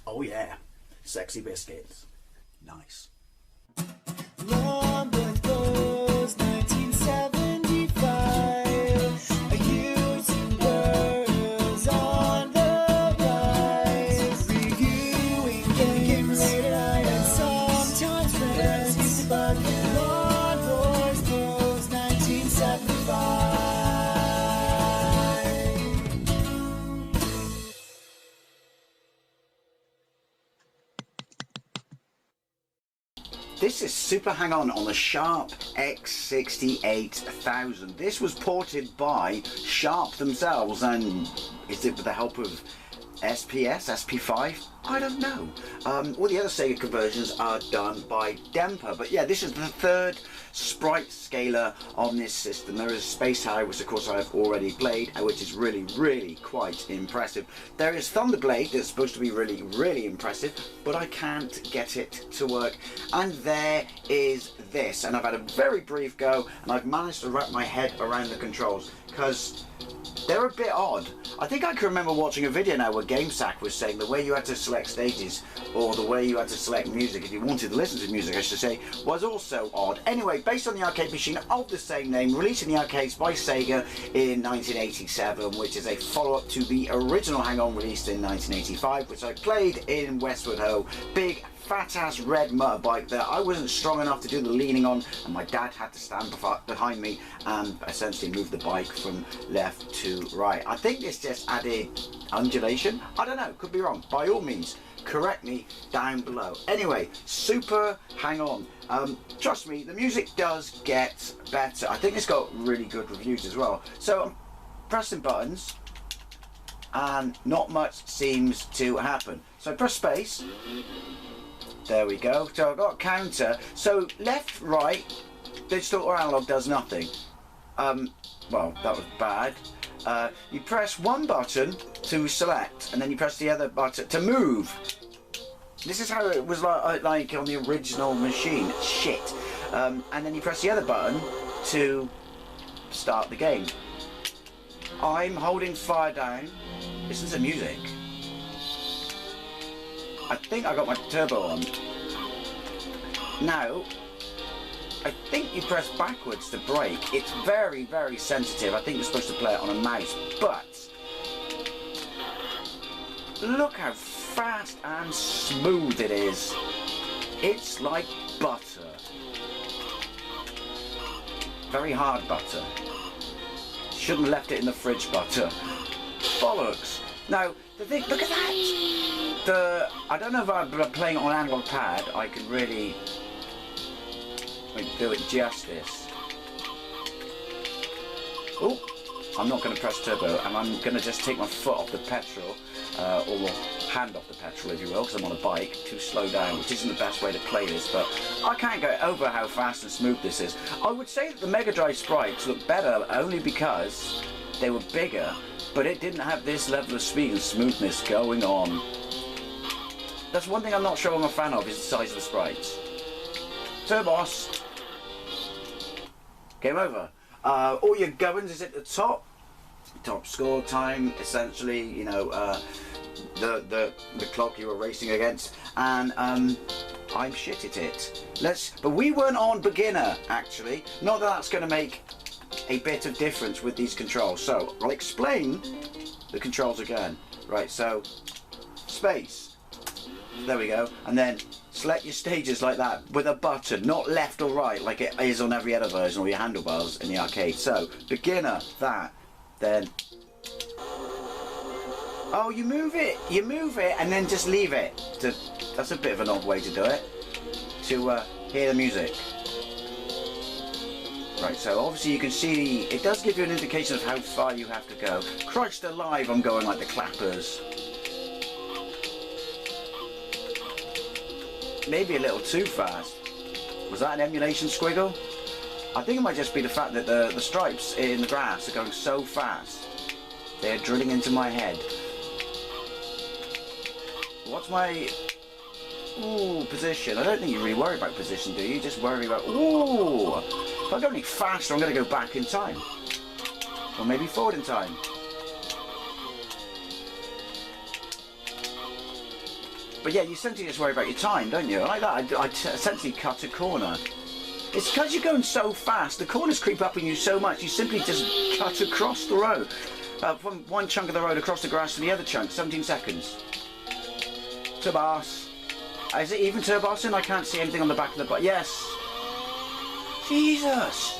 Oh yeah, sexy biscuits. Nice. Long Blues 1975. A YouTuber's on the rise. Reviewing games late at night and sometimes friends. But Long Blues 1975. This is Super Hang-On the Sharp X68000. This was ported by Sharp themselves, and is it with the help of SPS, SP5? I don't know. All the other Sega conversions are done by Demper, but yeah, this is the third sprite scaler on this system. There is Space High, which of course I have already played, which is really quite impressive. There is Thunderblade, that's supposed to be really impressive, but I can't get it to work. And there is this, and I've had a very brief go, and I've managed to wrap my head around the controls, because they're a bit odd. I think I can remember watching a video now where GameSack was saying the way you had to select stages, or the way you had to select music, if you wanted to listen to music I should say, was also odd. Anyway, based on the arcade machine of the same name, released in the arcades by Sega in 1987, which is a follow-up to the original Hang-On released in 1985, which I played in Westward Ho. Big fat-ass red motorbike that I wasn't strong enough to do the leaning on, and my dad had to stand behind me and essentially move the bike from left to right. I think this just added undulation. I don't know, could be wrong. By all means, correct me down below. Anyway, Super Hang-On. Trust me, the music does get better. I think it's got really good reviews as well. So I'm pressing buttons and not much seems to happen. So I press space. There we go. So I've got a counter. So left, right, digital or analog does nothing. Well, that was bad. You press one button to select, and then you press the other button to move. This is how it was like on the original machine. Shit. And then you press the other button to start the game. I'm holding fire down. Listen to music. I think I got my turbo on. Now, I think you press backwards to brake. It's very sensitive. I think you're supposed to play it on a mouse, but look how fast and smooth it is. It's like butter. Very hard butter. Shouldn't have left it in the fridge butter. Bollocks. Now, the thing, look at that! I don't know if I'm playing it on analog pad, I can really do it justice. Oh, I'm not going to press turbo, and I'm going to just take my foot off the petrol, or hand off the petrol if you will, because I'm on a bike, to slow down, which isn't the best way to play this, but I can't get over how fast and smooth this is. I would say that the Mega Drive sprites look better only because they were bigger, but it didn't have this level of speed and smoothness going on. That's one thing I'm not sure I'm a fan of, is the size of the sprites. Turbos. Game over. All your governs is at the top. Top score time, essentially, you know, the clock you were racing against, and I'm shit at it. But we weren't on beginner, actually. Not that that's going to make a bit of difference with these controls. So I'll explain the controls again. Right, so space. There we go. And then select your stages like that with a button, not left or right like it is on every other version, or your handlebars in the arcade. So beginner, that. Then oh, you move it and then just leave it. That's a bit of an odd way to do it, to hear the music. Right, so obviously you can see it does give you an indication of how far you have to go. Christ alive, I'm going like the clappers. Maybe a little too fast. Was that an emulation squiggle? I think it might just be the fact that the stripes in the grass are going so fast. They're drilling into my head. What's my position? I don't think you really worry about position, do you? You just worry about, if I go any faster, I'm going to go back in time. Or maybe forward in time. But yeah, you essentially just worry about your time, don't you? Like that, I essentially cut a corner. It's because you're going so fast, the corners creep up on you so much, you simply just cut across the road. From one chunk of the road across the grass to the other chunk, 17 seconds. Turbos. Is it even turbosing? I can't see anything on the back of the bike. Yes. Jesus.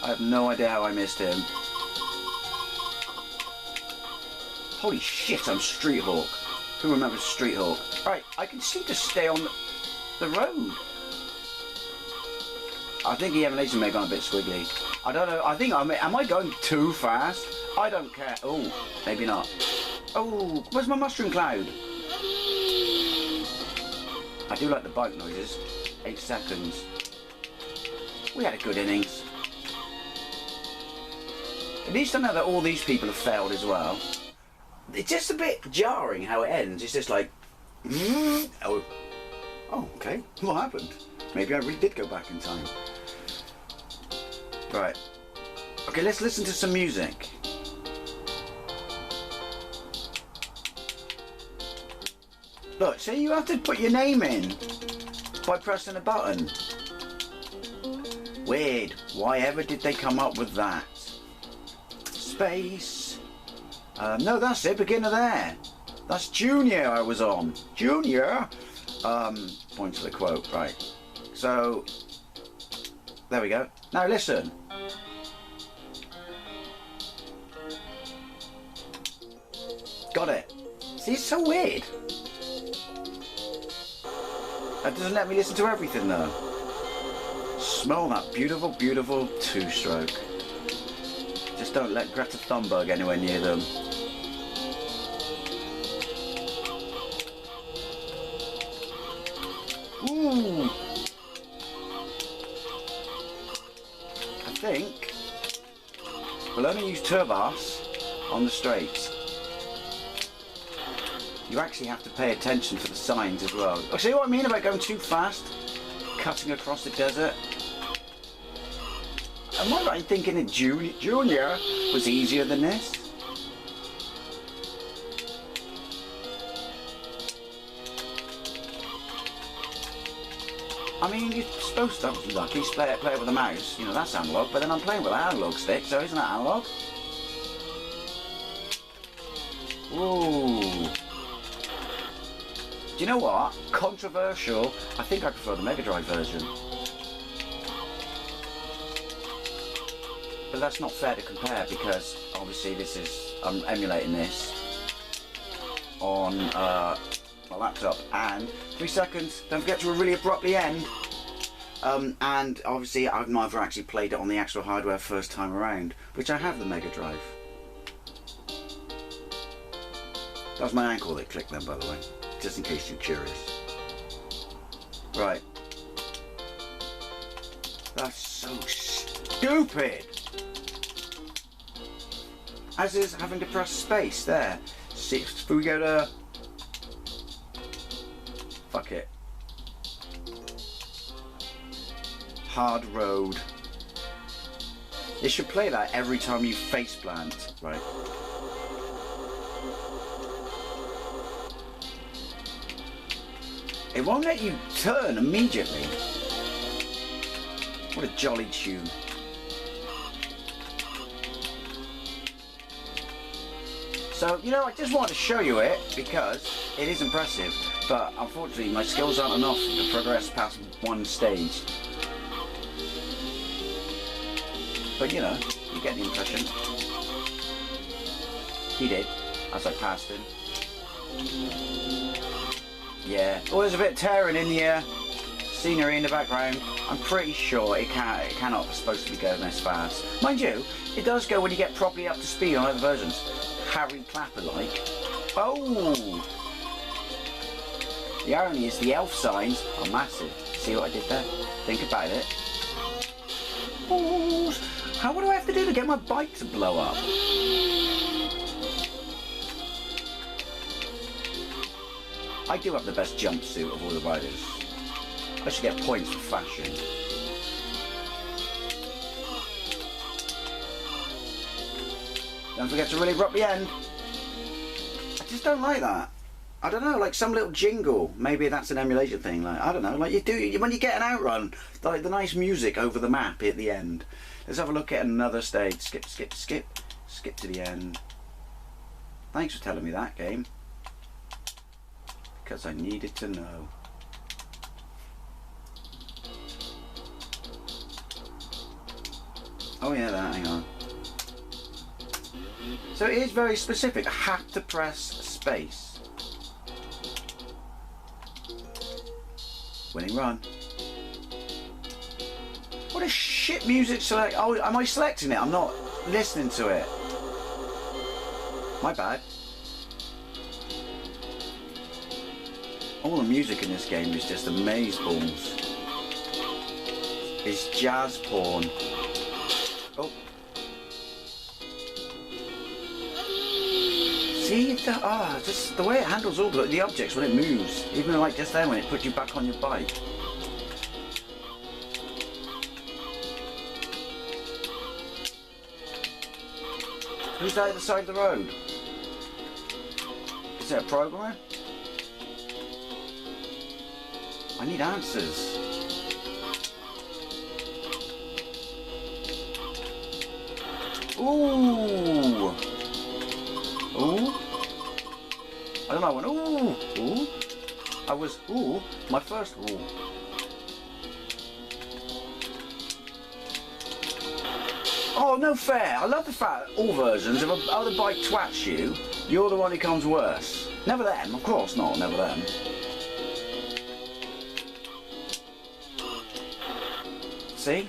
I have no idea how I missed him. Holy shit, I'm Street Hawk. Who remembers Street Hawk? Right, I can seem to stay on the road. I think the animation may have gone a bit squiggly. I don't know, I think am I going too fast? I don't care. Oh, maybe not. Oh, where's my mushroom cloud? I do like the bike noises. 8 seconds. We had a good innings. At least I know that all these people have failed as well. It's just a bit jarring how it ends. It's just like, oh, okay. What happened? Maybe I really did go back in time. Right. Okay, let's listen to some music. Look, see, you have to put your name in by pressing a button. Weird. Why ever did they come up with that? Space. No, that's it. Beginner there. That's Junior I was on. Junior. Point to the quote. Right. So, there we go. Now listen. Got it. See, it's so weird. That doesn't let me listen to everything though. Smell that beautiful, beautiful two-stroke. Just don't let Greta Thunberg anywhere near them. Ooh. I think we'll only use turbos on the straights. You actually have to pay attention for the signs as well. Oh, see what I mean about going too fast? Cutting across the desert? Am I right in thinking that Junior was easier than this? I mean, you're supposed to, lucky, play it with a mouse. You know, that's analog, but then I'm playing with an analog stick, so isn't that analog? Ooh. Do you know what? Controversial. I think I prefer the Mega Drive version. But that's not fair to compare because obviously this is, I'm emulating this on my laptop, and 3 seconds, don't forget to really abruptly end. And obviously I've never actually played it on the actual hardware first time around, which I have the Mega Drive. That was my ankle that clicked then, by the way, just in case you're curious. Right. That's so stupid! As is having to press space there. See, if we go to... Fuck it. Hard road. It should play that every time you face plant. Right. It won't let you turn immediately. What a jolly tune. So, you know, I just wanted to show you it because it is impressive, but unfortunately my skills aren't enough to progress past one stage. But you know, you get the impression. He did, as I passed him. Yeah. Oh, there's a bit of tearing in the scenery in the background. I'm pretty sure it cannot supposed to be going this fast. Mind you, it does go when you get properly up to speed on other versions. Harry Clapper like. Oh! The irony is the elf signs are massive. See what I did there? Think about it. Oh, what do I have to do to get my bike to blow up? I do have the best jumpsuit of all the riders. I should get points for fashion. Don't forget to really rub the end. I just don't like that. I don't know, like some little jingle. Maybe that's an emulation thing. Like, I don't know, like you do when you get an outrun, like the nice music over the map at the end. Let's have a look at another stage. Skip, skip, skip, skip to the end. Thanks for telling me that, game. Because I needed to know. Oh yeah, that, hang on. So it is very specific. I have to press space. Winning run. What a shit music select. Oh, am I selecting it? I'm not listening to it. My bad. All the music in this game is just amazeballs. It's jazz porn. Oh. See, just the way it handles all the objects when it moves. Even like just then when it puts you back on your bike. Who's that at the side of the road? Is there a programmer? I need answers. Ooh! Ooh! I don't know, I went ooh! Ooh! I was ooh! My first ooh! Oh, no fair! I love the fact that all versions, if other bike twats you, you're the one who comes worse. Never them, of course not, never them. See?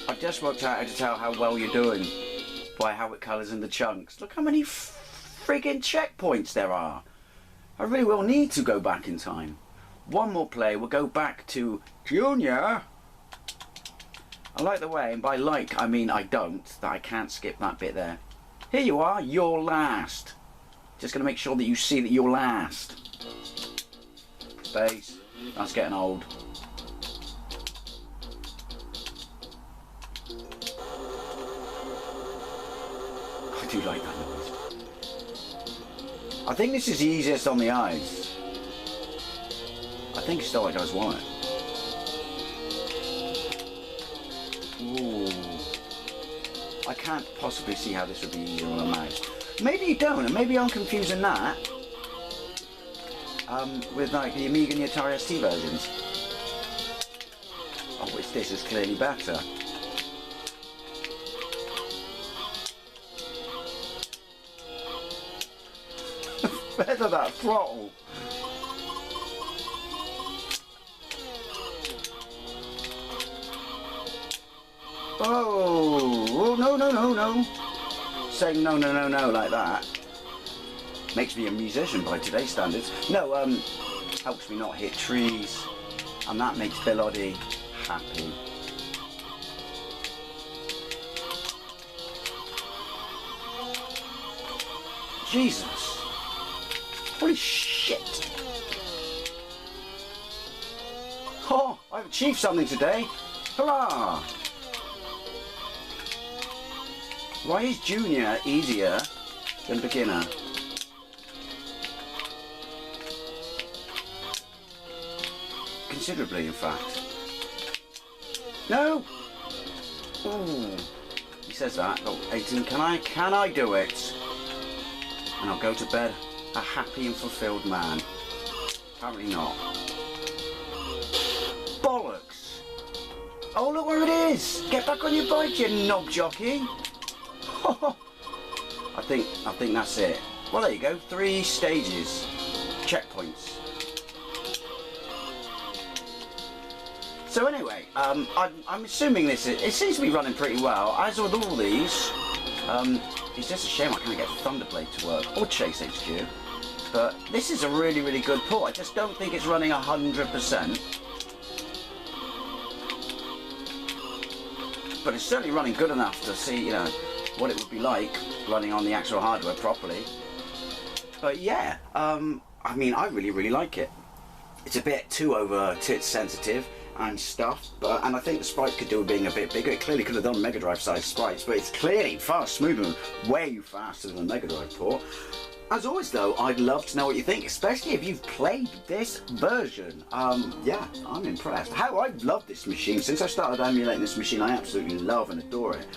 I've just worked out how to tell how well you're doing by how it colours in the chunks. Look how many friggin' checkpoints there are. I really will need to go back in time. One more play, we'll go back to Junior. I like the way, and by like I mean I don't, that I can't skip that bit there. Here you are, you're last. Just going to make sure that you see that you're last. Space. That's getting old. I do like that noise. I think this is the easiest on the eyes. I think still it does want it. Ooh. I can't possibly see how this would be easier on a mouse. Maybe you don't, and maybe I'm confusing that with like the Amiga and the Atari ST versions. Of which this is clearly better. Better that throttle. Oh, no, no, no, no. Saying no, no, no, no like that makes me a musician by today's standards. No, helps me not hit trees, and that makes Bill Oddie happy. Jesus. Holy shit. Oh, I've achieved something today. Hurrah! Why is Junior easier than Beginner? Considerably, in fact. No! Ooh. He says that. Oh, 18, can I do it? And I'll go to bed a happy and fulfilled man. Apparently not. Bollocks! Oh, look where it is! Get back on your bike, you knob jockey! I think that's it. Well, there you go. 3 stages. Checkpoints. So anyway, I'm assuming it seems to be running pretty well. As with all these, it's just a shame I can't get Thunderblade to work, or Chase HQ. But this is a really, really good port. I just don't think it's running 100%. But it's certainly running good enough to see, you know, what it would be like running on the actual hardware properly. But yeah, I mean, I really, really like it. It's a bit too over tit sensitive, and stuff, and I think the sprite could do with being a bit bigger. It clearly could have done Mega Drive size sprites, but it's clearly far smoother and way faster than the Mega Drive port. As always though, I'd love to know what you think, especially if you've played this version. Yeah, I'm impressed. I've loved this machine. Since I started emulating this machine, I absolutely love and adore it.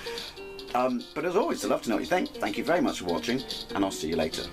But as always, I'd love to know what you think. Thank you very much for watching, and I'll see you later.